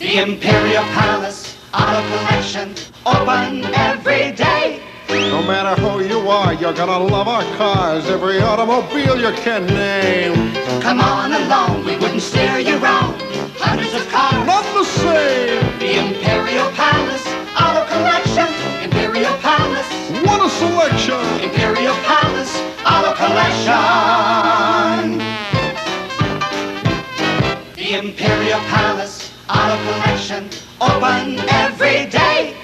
The Imperial Palace Auto Collection, open every day. No matter who you are, you're gonna love our cars, every automobile you can name. Come on along, we wouldn't steer you wrong. Hundreds of cars, Not the same. the Imperial Palace Auto Collection. Imperial Palace, What a selection. Imperial Palace Auto Collection. The Imperial Palace Auto Collection, open every day.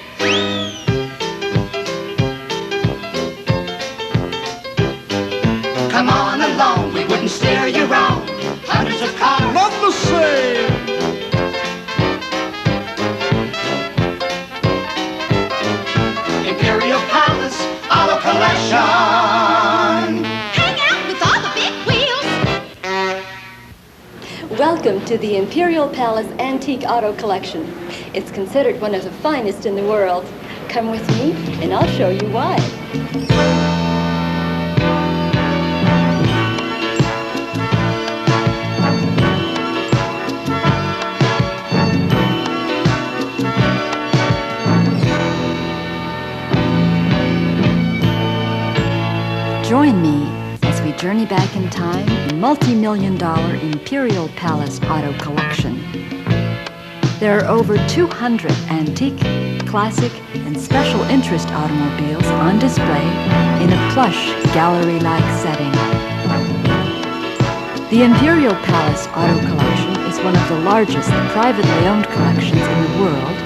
Come on along, we wouldn't steer you wrong. Hundreds of cars, Not the same. Imperial Palace Auto Collection. Hang out with all the big wheels. Welcome to the Imperial Palace Antique Auto Collection. It's considered one of the finest in the world. Come with me and I'll show you why. Join me as we journey back in time in the multi-million-dollar Imperial Palace Auto Collection. There are over 200 antique, classic, and special interest automobiles on display in a plush, gallery-like setting. The Imperial Palace Auto Collection is one of the largest privately owned collections in the world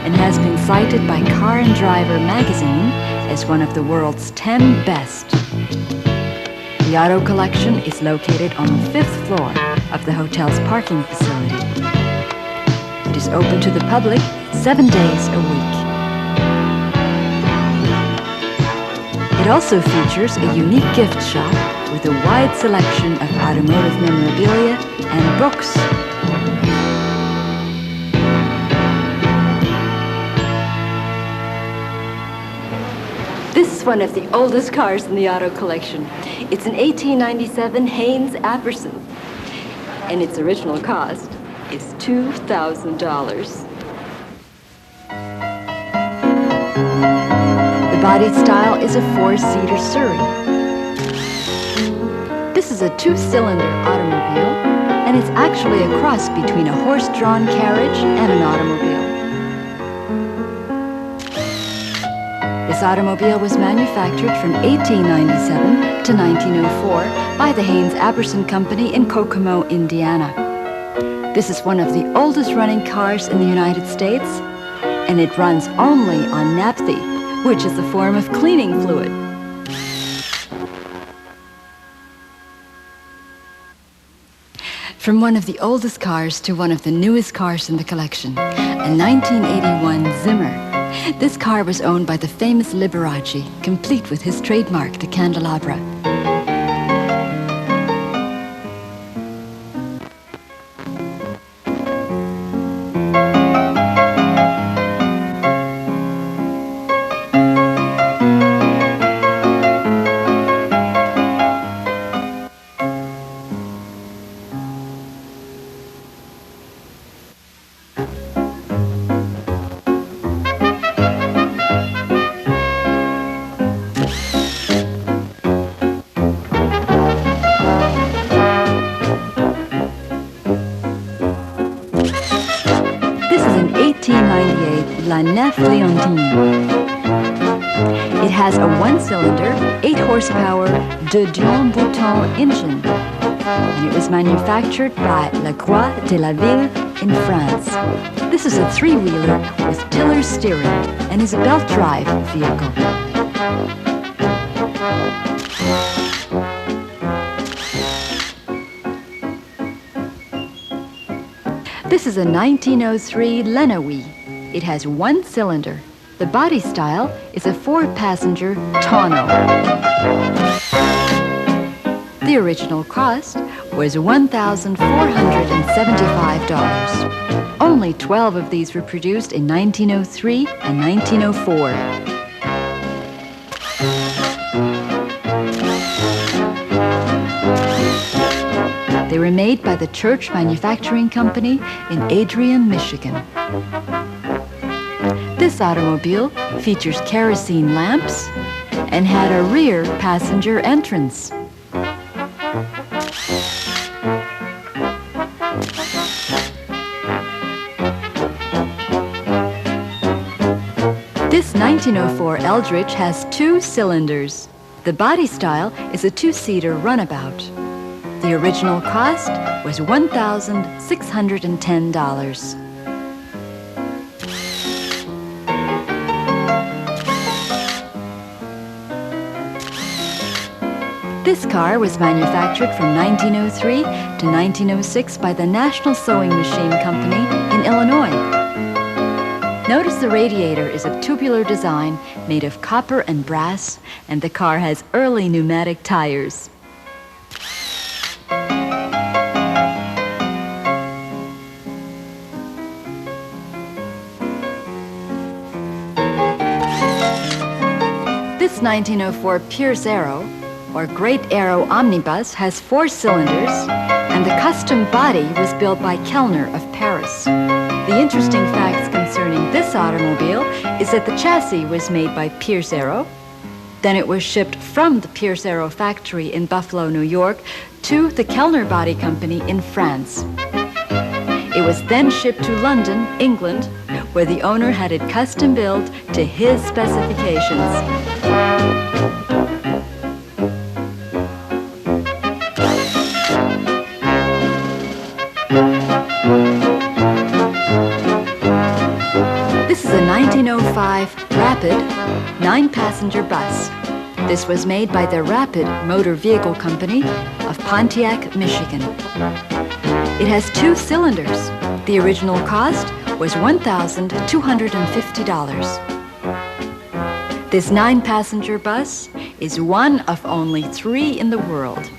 and has been cited by Car and Driver magazine as one of the world's 10 best. The auto collection is located on the 5th floor of the hotel's parking facility. It is open to the public 7 days a week. It also features a unique gift shop with a wide selection of automotive memorabilia and books. This is one of the oldest cars in the auto collection. It's an 1897 Haynes Apperson, and its original cost is $2,000. The body style is a 4-seater Surrey. This is a 2-cylinder automobile, and it's actually a cross between a horse-drawn carriage and an automobile. This automobile was manufactured from 1897 to 1904 by the Haynes Apperson Company in Kokomo, Indiana. This is one of the oldest running cars in the United States, and it runs only on naphtha, which is a form of cleaning fluid. From one of the oldest cars to one of the newest cars in the collection, a 1981 Zimmer. This car was owned by the famous Liberace, complete with his trademark, the candelabra. La Nef Leontine. It has a 1-cylinder, 8-horsepower de Dion Bouton engine. And it was manufactured by La Croix de la Ville in France. This is a 3-wheeler with tiller steering and is a belt drive vehicle. This is a 1903 Lenawee. It has 1 cylinder. The body style is a 4-passenger tonneau. The original cost was $1,475. Only 12 of these were produced in 1903 and 1904. They were made by the Church Manufacturing Company in Adrian, Michigan. This automobile features kerosene lamps and had a rear passenger entrance. This 1904 Eldridge has 2 cylinders. The body style is a 2-seater runabout. The original cost was $1,610. This car was manufactured from 1903 to 1906 by the National Sewing Machine Company in Illinois. Notice the radiator is of tubular design made of copper and brass, and the car has early pneumatic tires. This 1904 Pierce Arrow, or Great Arrow Omnibus, has 4 cylinders, and the custom body was built by Kellner of Paris. The interesting facts concerning this automobile is that the chassis was made by Pierce Arrow. Then it was shipped from the Pierce Arrow factory in Buffalo, New York, to the Kellner Body Company in France. It was then shipped to London, England, where the owner had it custom built to his specifications. This is a 1905 Rapid 9-passenger bus. This was made by the Rapid Motor Vehicle Company of Pontiac, Michigan. It has 2 cylinders. The original cost was $1,250. This 9-passenger bus is one of only 3 in the world.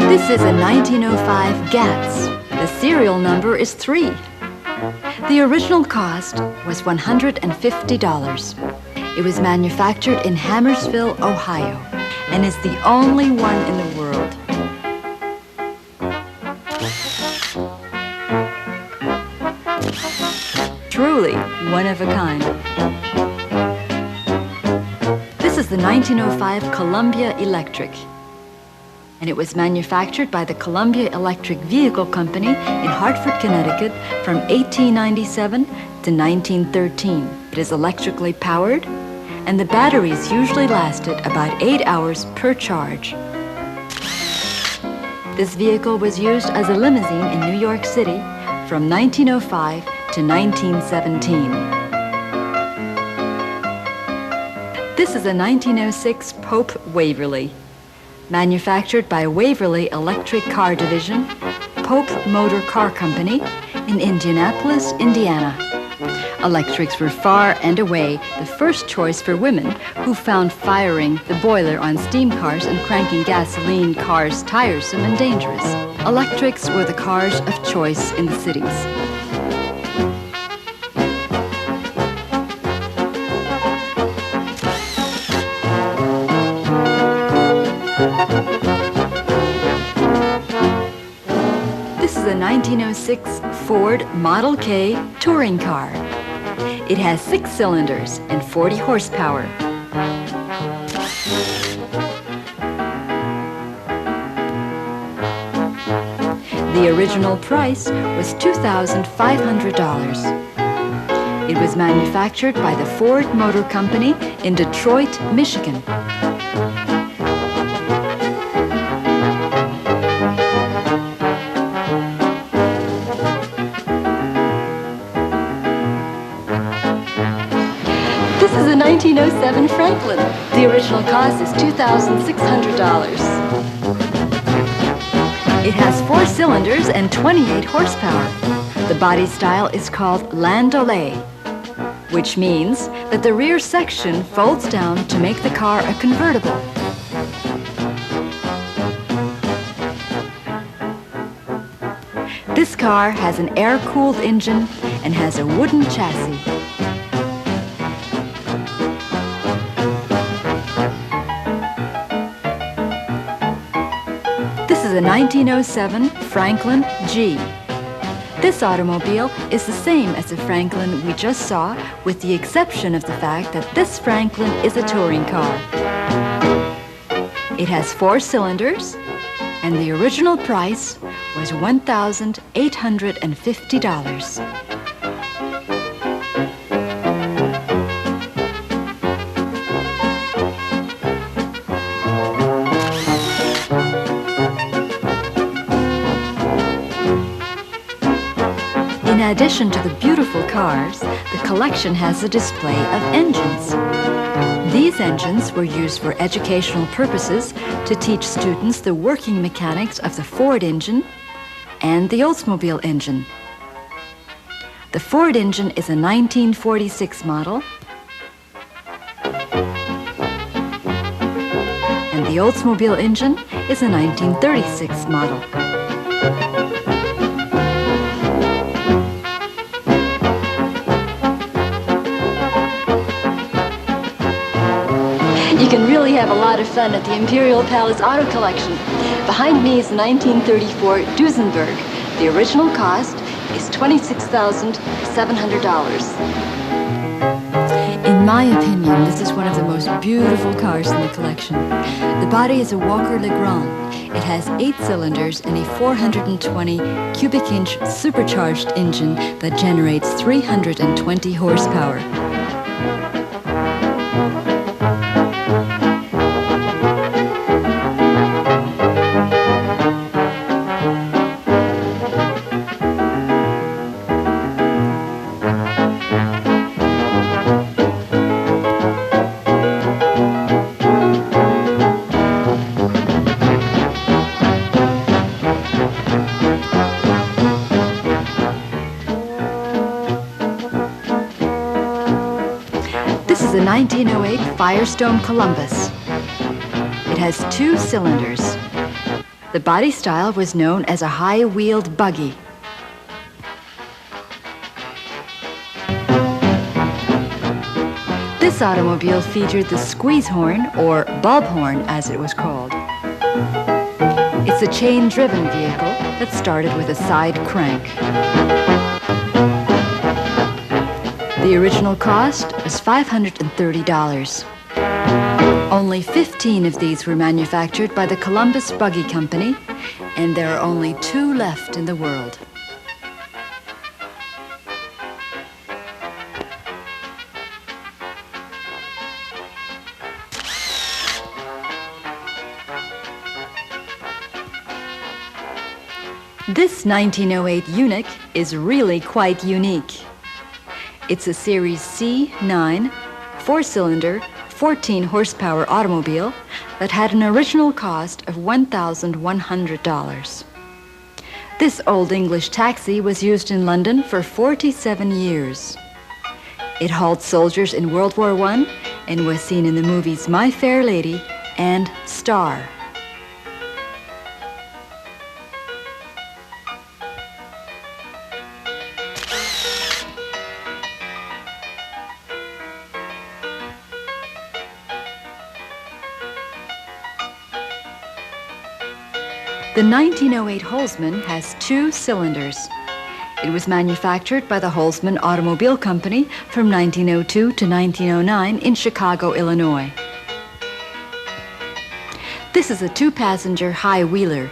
This is a 1905 Gatz. The serial number is 3. The original cost was $150. It was manufactured in Hammersville, Ohio, and is the only one in the world. Truly one of a kind. This is the 1905 Columbia Electric, and it was manufactured by the Columbia Electric Vehicle Company in Hartford, Connecticut from 1897 to 1913. It is electrically powered, and the batteries usually lasted about 8 hours per charge. This vehicle was used as a limousine in New York City from 1905 to 1917. This is a 1906 Pope Waverly, manufactured by Waverly Electric Car Division, Pope Motor Car Company in Indianapolis, Indiana. Electrics were far and away the first choice for women who found firing the boiler on steam cars and cranking gasoline cars tiresome and dangerous. Electrics were the cars of choice in the cities. This is a 1906 Ford Model K touring car. It has 6 cylinders and 40 horsepower. The original price was $2,500. It was manufactured by the Ford Motor Company in Detroit, Michigan. This is a 1907 Franklin. The original cost is $2,600. It has 4 cylinders and 28 horsepower. The body style is called landaulet. which means that the rear section folds down to make the car a convertible. This car has an air-cooled engine and has a wooden chassis. This is a 1907 Franklin G. This automobile is the same as the Franklin we just saw, with the exception of the fact that this Franklin is a touring car. It has 4 cylinders, and the original price was $1,850. In addition to the beautiful cars, the collection has a display of engines. These engines were used for educational purposes to teach students the working mechanics of the Ford engine and the Oldsmobile engine. The Ford engine is a 1946 model, and the Oldsmobile engine is a 1936 model. You can really have a lot of fun at the Imperial Palace Auto Collection. Behind me is 1934 Duesenberg. The original cost is $26,700. In my opinion, this is one of the most beautiful cars in the collection. The body is a Walker Legrand. It has 8 cylinders and a 420 cubic inch supercharged engine that generates 320 horsepower. This is a 1908 Firestone Columbus. It has 2 cylinders. The body style was known as a high-wheeled buggy. This automobile featured the squeeze horn, or bulb horn as it was called. It's a chain-driven vehicle that started with a side crank. The original cost was $530. Only 15 of these were manufactured by the Columbus Buggy Company, and there are only 2 left in the world. This 1908 Unique is really quite unique. It's a Series C9, 4-cylinder, 14-horsepower automobile that had an original cost of $1,100. This Old English taxi was used in London for 47 years. It hauled soldiers in World War I and was seen in the movies My Fair Lady and Star. The 1908 Holzman has 2 cylinders. It was manufactured by the Holzman Automobile Company from 1902 to 1909 in Chicago, Illinois. This is a 2-passenger high wheeler.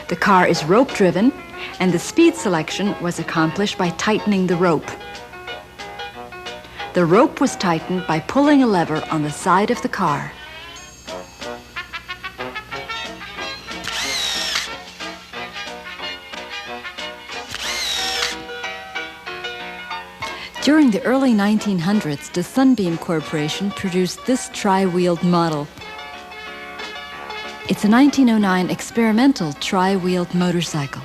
The car is rope-driven, and the speed selection was accomplished by tightening the rope. The rope was tightened by pulling a lever on the side of the car. During the early 1900s, the Sunbeam Corporation produced this tri-wheeled model. Its It's a 1909 experimental tri-wheeled motorcycle.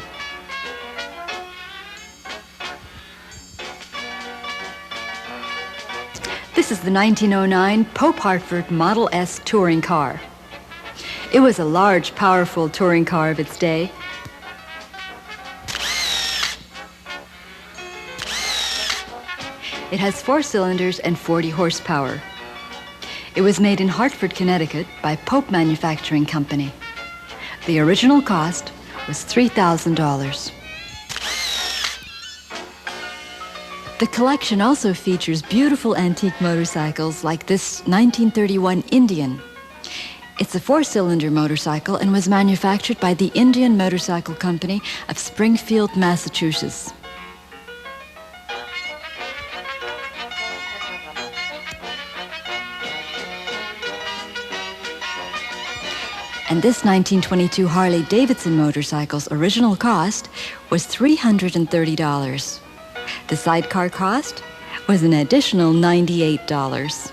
This is the 1909 Pope Hartford Model S touring car. It was a large, powerful touring car of its day. It has 4 cylinders and 40 horsepower. It was made in Hartford, Connecticut by Pope Manufacturing Company. The original cost was $3,000. The collection also features beautiful antique motorcycles like this 1931 Indian. It's a 4-cylinder motorcycle and was manufactured by the Indian Motorcycle Company of Springfield, Massachusetts. And this 1922 Harley-Davidson motorcycle's original cost was $330. The sidecar cost was an additional $98.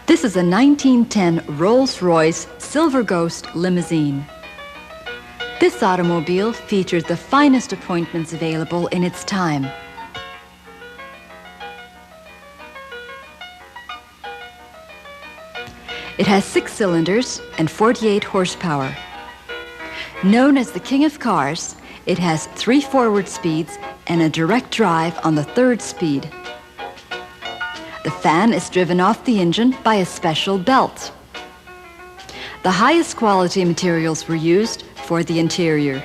This is a 1910 Rolls-Royce Silver Ghost limousine. This automobile featured the finest appointments available in its time. It has 6 cylinders and 48 horsepower. Known as the King of Cars, it has 3 forward speeds and a direct drive on the 3rd speed. The fan is driven off the engine by a special belt. The highest quality materials were used for the interior.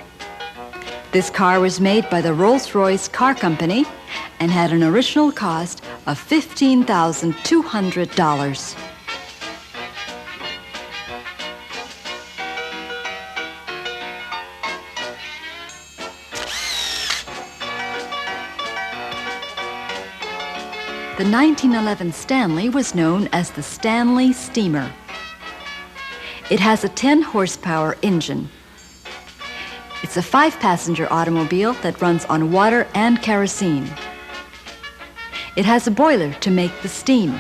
This car was made by the Rolls-Royce Car Company and had an original cost of $15,200. The 1911 Stanley was known as the Stanley Steamer. It has a 10-horsepower engine. It's a 5-passenger automobile that runs on water and kerosene. It has a boiler to make the steam.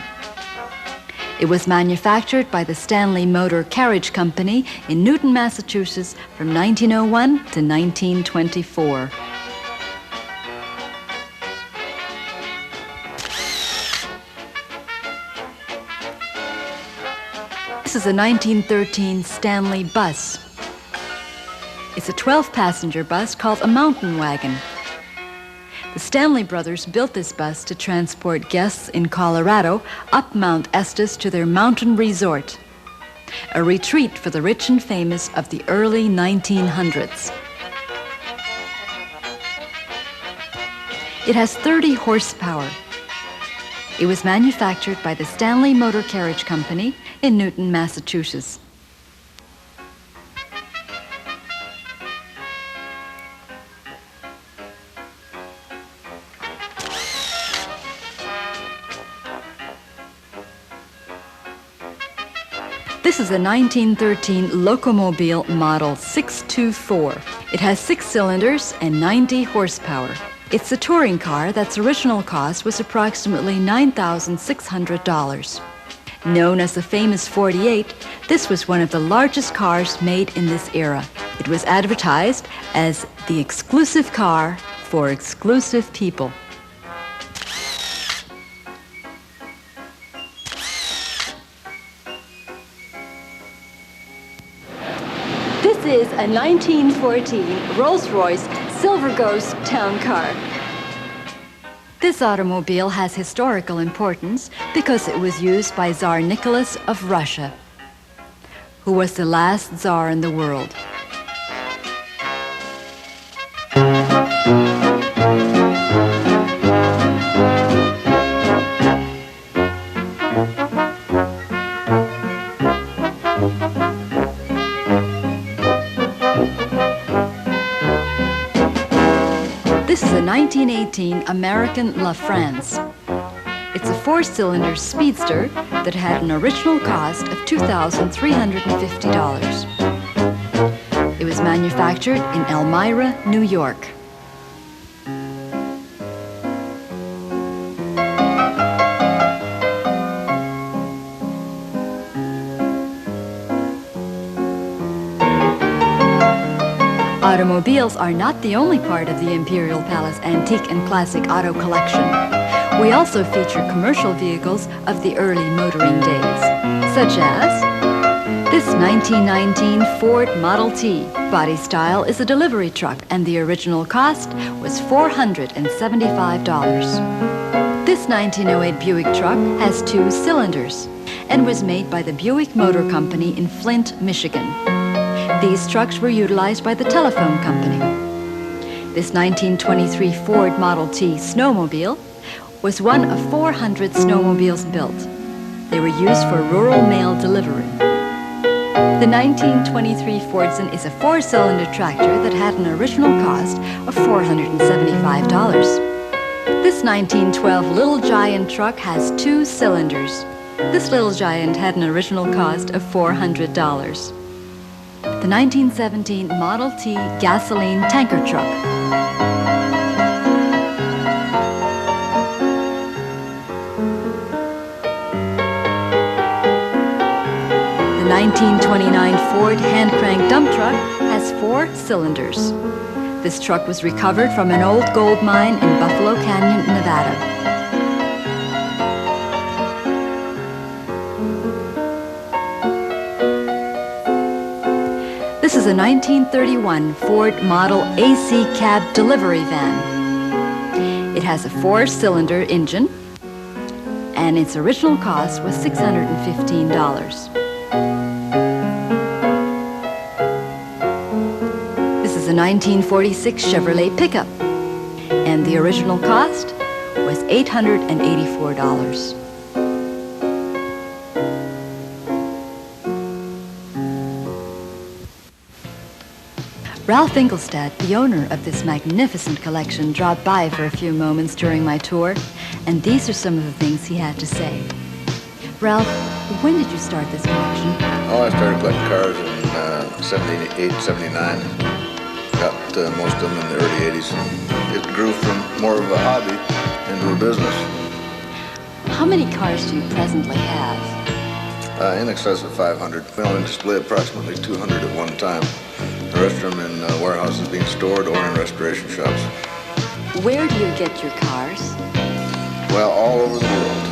It was manufactured by the Stanley Motor Carriage Company in Newton, Massachusetts from 1901 to 1924. This is a 1913 Stanley bus. It's a 12-passenger bus called a mountain wagon. The Stanley brothers built this bus to transport guests in Colorado up Mount Estes to their mountain resort, a retreat for the rich and famous of the early 1900s. It has 30 horsepower. It was manufactured by the Stanley Motor Carriage Company in Newton, Massachusetts. This is a 1913 Locomobile Model 624. It has 6 cylinders and 90 horsepower. It's a touring car that's original cost was approximately $9,600. Known as the famous 48, this was one of the largest cars made in this era. It was advertised as the exclusive car for exclusive people. This is a 1914 Rolls-Royce Silver Ghost town car. This automobile has historical importance because it was used by Tsar Nicholas of Russia, who was the last Tsar in the world. This is a 1918 American La France. It's a 4-cylinder speedster that had an original cost of $2,350. It was manufactured in Elmira, New York. Automobiles are not the only part of the Imperial Palace Antique and Classic Auto Collection. We also feature commercial vehicles of the early motoring days, such as this 1919 Ford Model T. Body style is a delivery truck, and the original cost was $475. This 1908 Buick truck has 2 cylinders and was made by the Buick Motor Company in Flint, Michigan. These trucks were utilized by the telephone company. This 1923 Ford Model T snowmobile was one of 400 snowmobiles built. They were used for rural mail delivery. The 1923 Fordson is a 4-cylinder tractor that had an original cost of $475. This 1912 Little Giant truck has 2 cylinders. This Little Giant had an original cost of $400. The 1917 Model T gasoline tanker truck. The 1929 Ford hand-crank dump truck has 4 cylinders. This truck was recovered from an old gold mine in Buffalo Canyon, Nevada. This is a 1931 Ford Model AC cab delivery van. It has a 4-cylinder engine, and its original cost was $615. This is a 1946 Chevrolet pickup, and the original cost was $884. Ralph Engelstad, the owner of this magnificent collection, dropped by for a few moments during my tour, and these are some of the things he had to say. Ralph, when did you start this collection? Oh, I started collecting cars in 78, 79. Got most of them in the early 80s. It grew from more of a hobby into a business. How many cars do you presently have? In excess of 500. We only display approximately 200 at one time. The rest of them in warehouses being stored or in restoration shops. Where do you get your cars? Well, all over the world.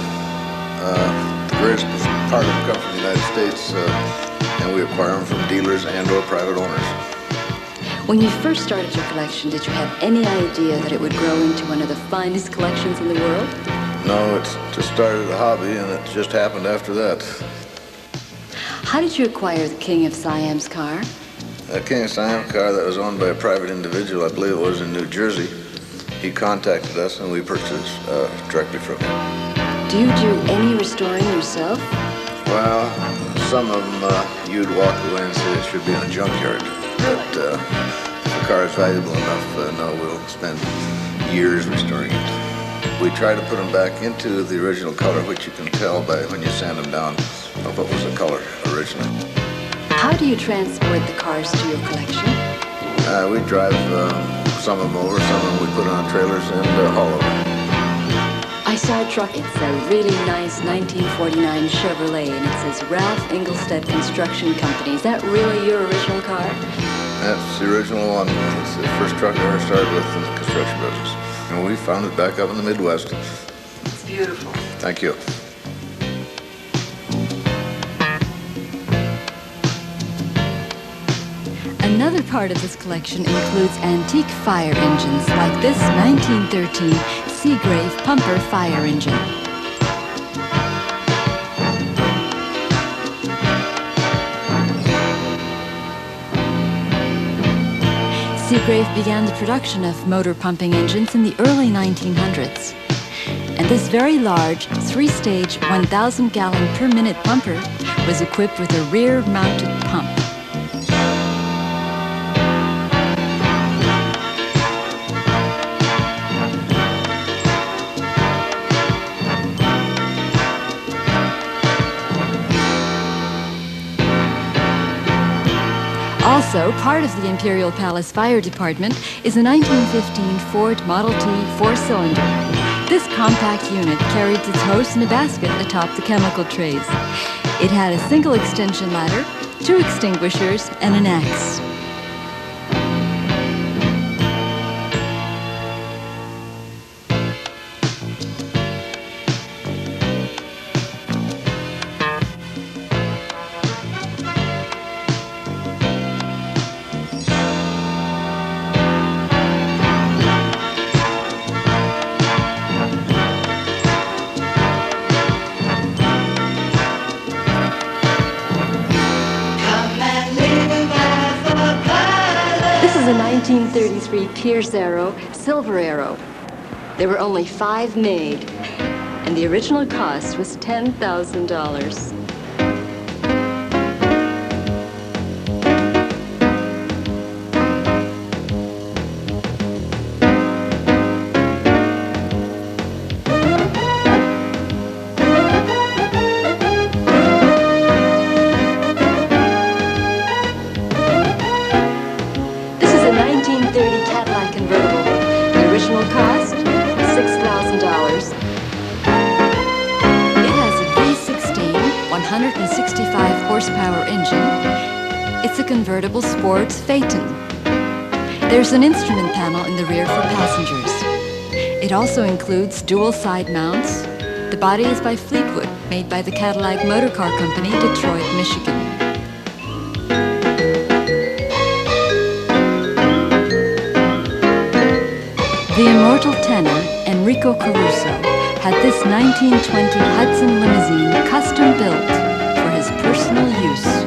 The greatest part of them come from the United States, and we acquire them from dealers and or private owners. When you first started your collection, did you have any idea that it would grow into one of the finest collections in the world? No, it just started a hobby, and it just happened after that. How did you acquire the King of Siam's car? A King of Siam car that was owned by a private individual, I believe it was in New Jersey. He contacted us and we purchased directly from him. Do you do any restoring yourself? Well, some of them you'd walk away and say it should be in a junkyard. But if the car is valuable enough, no, we'll spend years restoring it. We try to put them back into the original color, which you can tell by when you sand them down of what was the color originally. How do you transport the cars to your collection? We drive some of them over, some of them we put on trailers and haul over. I saw a truck. It's a really nice 1949 Chevrolet, and it says Ralph Engelstad Construction Company. Is that really your original car? That's the original one. It's the first truck I ever started with in the construction business. And we found it back up in the Midwest. It's beautiful. Thank you. Another part of this collection includes antique fire engines, like this 1913 Seagrave pumper fire engine. Seagrave began the production of motor pumping engines in the early 1900s. And this very large, 3-stage, 1,000-gallon per minute pumper was equipped with a rear-mounted pump. Also, part of the Imperial Palace Fire Department is a 1915 Ford Model T 4-cylinder. This compact unit carried its hose in a basket atop the chemical trays. It had a single extension ladder, 2 extinguishers, and an axe. 1933 Pierce Arrow, Silver Arrow. There were only 5 made, and the original cost was $10,000. Convertible sports phaeton. There's an instrument panel in the rear for passengers. It also includes dual side mounts. The body is by Fleetwood, made by the Cadillac Motor Car Company, Detroit, Michigan. The immortal tenor, Enrico Caruso, had this 1920 Hudson limousine custom built for his personal use.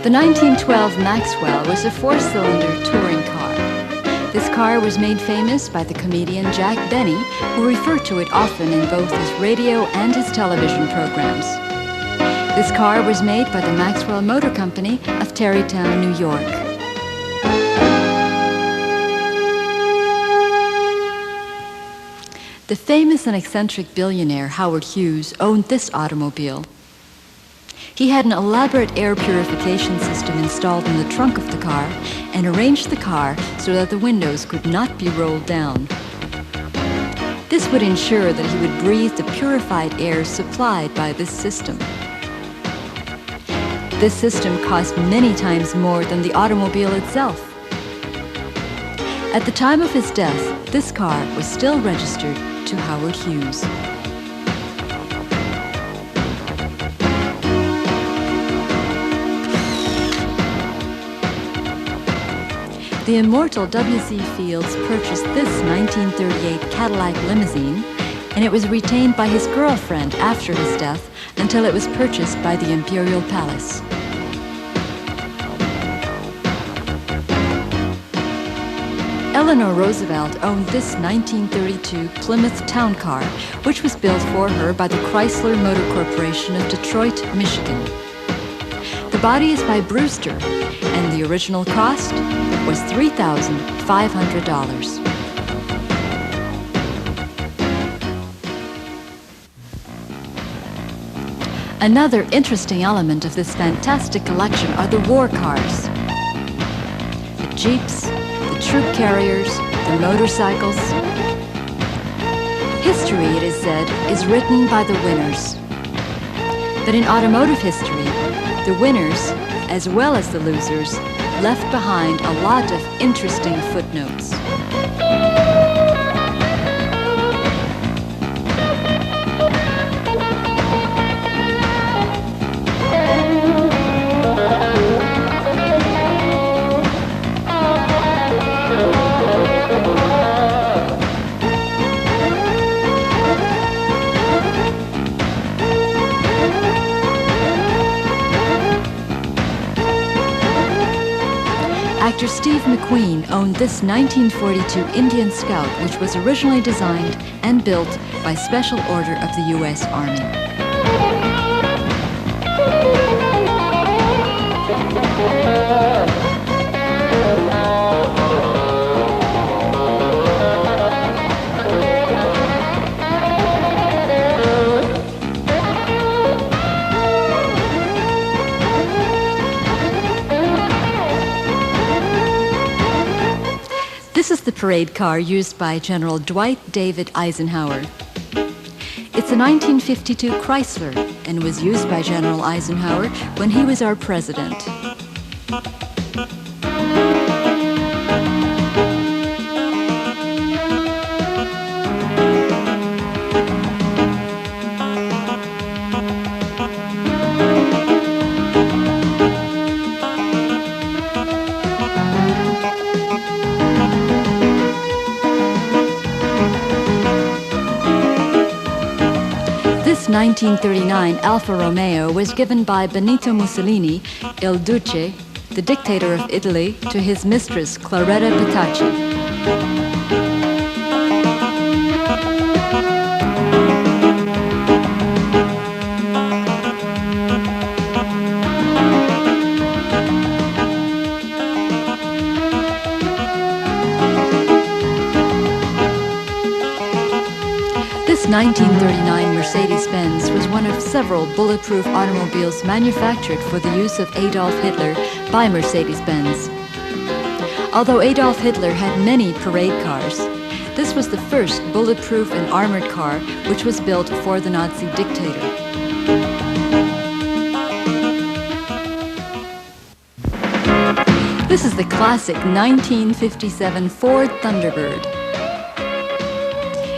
The 1912 Maxwell was a 4-cylinder touring car. This car was made famous by the comedian Jack Benny, who referred to it often in both his radio and his television programs. This car was made by the Maxwell Motor Company of Tarrytown, New York. The famous and eccentric billionaire Howard Hughes owned this automobile. He had an elaborate air purification system installed in the trunk of the car and arranged the car so that the windows could not be rolled down. This would ensure that he would breathe the purified air supplied by this system. This system cost many times more than the automobile itself. At the time of his death, this car was still registered to Howard Hughes. The immortal W.C. Fields purchased this 1938 Cadillac limousine, and it was retained by his girlfriend after his death until it was purchased by the Imperial Palace. Eleanor Roosevelt owned this 1932 Plymouth Town Car, which was built for her by the Chrysler Motor Corporation of Detroit, Michigan. The body is by Brewster, and the original cost was $3,500. Another interesting element of this fantastic collection are the war cars. The jeeps, the troop carriers, the motorcycles. History, it is said, is written by the winners. But in automotive history, the winners, as well as the losers, left behind a lot of interesting footnotes. Actor Steve McQueen owned this 1942 Indian Scout, which was originally designed and built by special order of the U.S. Army. This is the parade car used by General Dwight David Eisenhower. It's a 1952 Chrysler and was used by General Eisenhower when he was our president. This This 1939 Alfa Romeo was given by Benito Mussolini, Il Duce, the dictator of Italy, to his mistress, Claretta Petacci. This 1939 Mercedes-Benz was one of several bulletproof automobiles manufactured for the use of Adolf Hitler by Mercedes-Benz. Although Adolf Hitler had many parade cars, this was the first bulletproof and armored car which was built for the Nazi dictator. This is the classic 1957 Ford Thunderbird.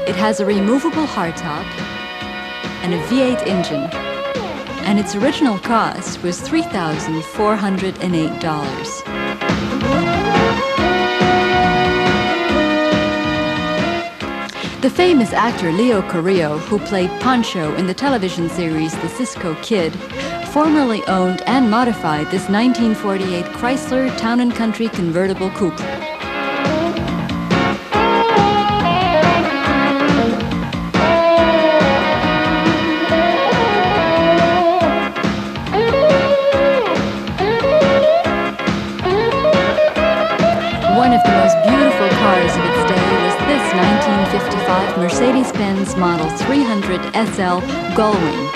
It has a removable hardtop and a V8 engine, and its original cost was $3,408. The famous actor Leo Carrillo, who played Pancho in the television series The Cisco Kid, formerly owned and modified this 1948 Chrysler Town & Country convertible coupe. One of the most beautiful cars of its day was this 1955 Mercedes-Benz Model 300 SL Gullwing.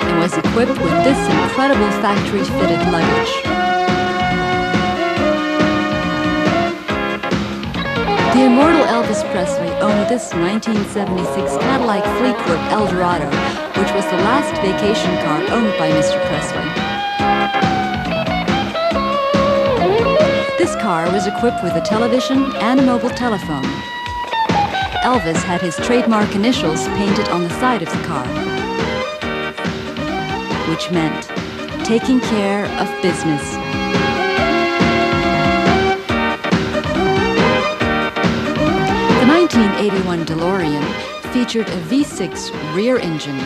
And was equipped with this incredible factory-fitted luggage. The immortal Elvis Presley owned this 1976 Cadillac Fleetwood Eldorado, which was the last vacation car owned by Mr. Presley. This car was equipped with a television and a mobile telephone. Elvis had his trademark initials painted on the side of the car, which meant taking care of business. The 1981 DeLorean featured a V6 rear engine,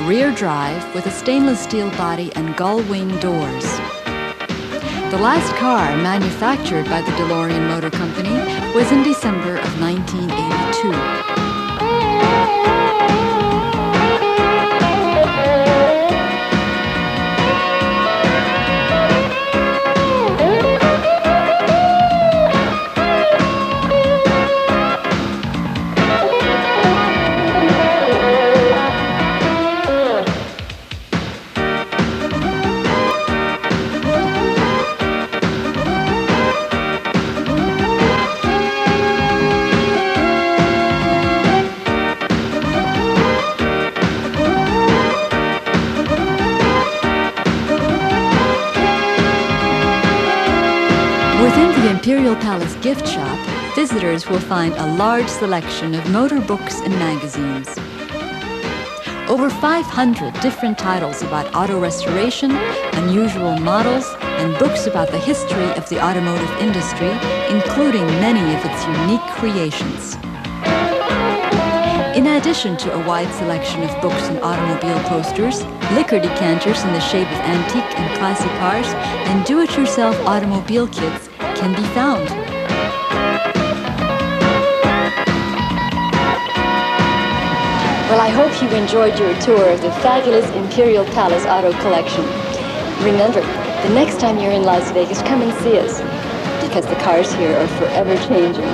rear drive with a stainless steel body and gull-wing doors. The last car manufactured by the DeLorean Motor Company was in December of 1982. Within the Imperial Palace gift shop, visitors will find a large selection of motor books and magazines. Over 500 different titles about auto restoration, unusual models, and books about the history of the automotive industry, including many of its unique creations. In addition to a wide selection of books and automobile posters, liquor decanters in the shape of antique and classic cars, and do-it-yourself automobile kits can be found. Well, I hope you enjoyed your tour of the fabulous Imperial Palace Auto Collection. Remember, the next time you're in Las Vegas, come and see us, because the cars here are forever changing.